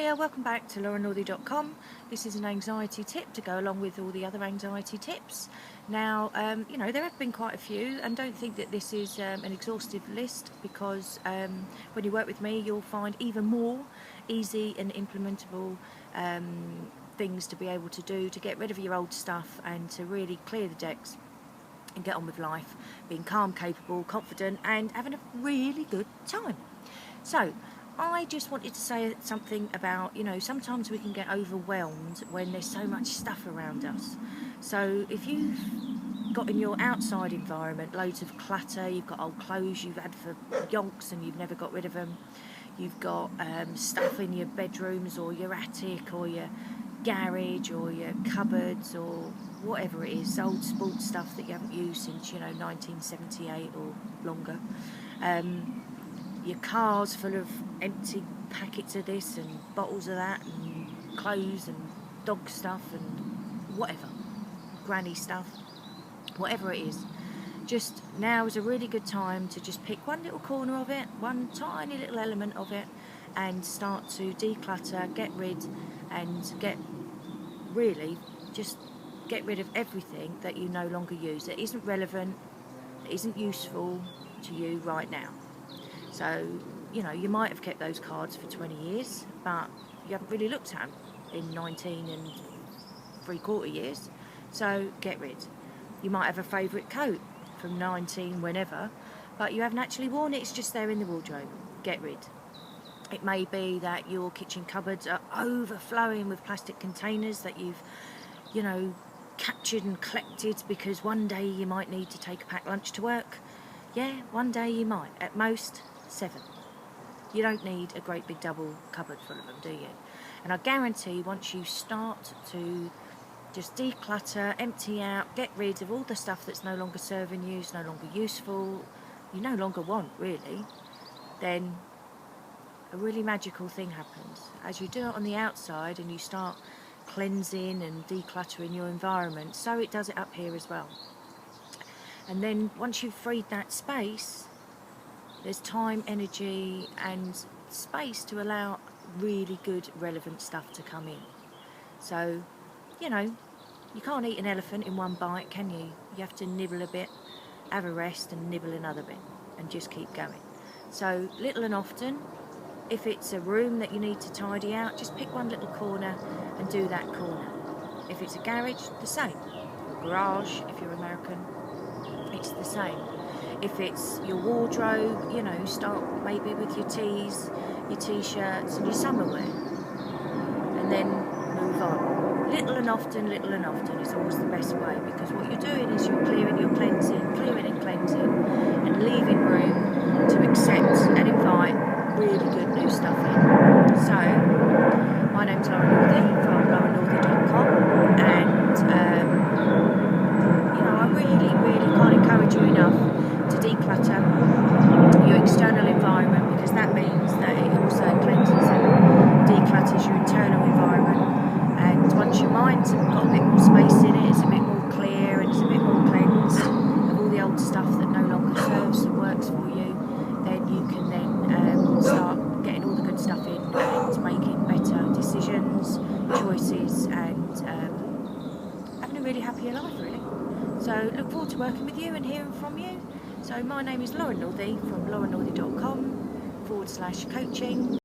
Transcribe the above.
Hiya, welcome back to loran This is an anxiety tip to go along with all the other anxiety tips. Now, there have been quite a few, and don't think that this is an exhaustive list, because when you work with me, you'll find even more easy and implementable things to be able to do to get rid of your old stuff and to really clear the decks and get on with life, being calm, capable, confident, and having a really good time. So, I just wanted to say something about, sometimes we can get overwhelmed when there's so much stuff around us. So if you've got in your outside environment loads of clutter, you've got old clothes you've had for yonks and you've never got rid of them, you've got stuff in your bedrooms or your attic or your garage or your cupboards or whatever it is, old sports stuff that you haven't used since 1978 or longer, your car's full of empty packets of this and bottles of that and clothes and dog stuff and whatever, granny stuff, whatever it is. Just now is a really good time to just pick one little corner of it, one tiny little element of it, and start to declutter, get rid of everything that you no longer use, that isn't relevant, that isn't useful to you right now. So, you might have kept those cards for 20 years, but you haven't really looked at them in 19 and 3/4 years, so get rid. You might have a favourite coat from 19 whenever, but you haven't actually worn it, it's just there in the wardrobe, get rid. It may be that your kitchen cupboards are overflowing with plastic containers that you've, captured and collected because one day you might need to take a packed lunch to work. Yeah, one day you might, at most 7. You don't need a great big double cupboard full of them, do you? And I guarantee once you start to just declutter, empty out, get rid of all the stuff that's no longer serving you, is no longer useful, you no longer want really, then a really magical thing happens. As you do it on the outside and you start cleansing and decluttering your environment, so it does it up here as well. And then once you've freed that space, there's time, energy and space to allow really good, relevant stuff to come in. So, you can't eat an elephant in one bite, can you? You have to nibble a bit, have a rest and nibble another bit and just keep going. So, little and often, if it's a room that you need to tidy out, just pick one little corner and do that corner. If it's a garage, the same. Or garage, if you're American, it's the same. If it's your wardrobe, start maybe with your tees, your t-shirts and your summer wear, and then move on. Little and often is always the best way, because what you're doing is you're clearing and cleansing and leaving room to accept and invite really good new stuff in. So, my name's Loran from lorannorthy.com, and I really can't encourage you enough to declutter your external environment, because that means that it also cleanses and declutters your internal environment. And once your mind's got a bit more space in it, it's a bit more clear and it's a bit more cleansed of all the old stuff that no longer serves and works for you, then you can then start getting all the good stuff in and making better decisions, choices, and having a really happier life, really. So look forward to working with you and hearing from you. So my name is Loran from lorannorthy.com /coaching.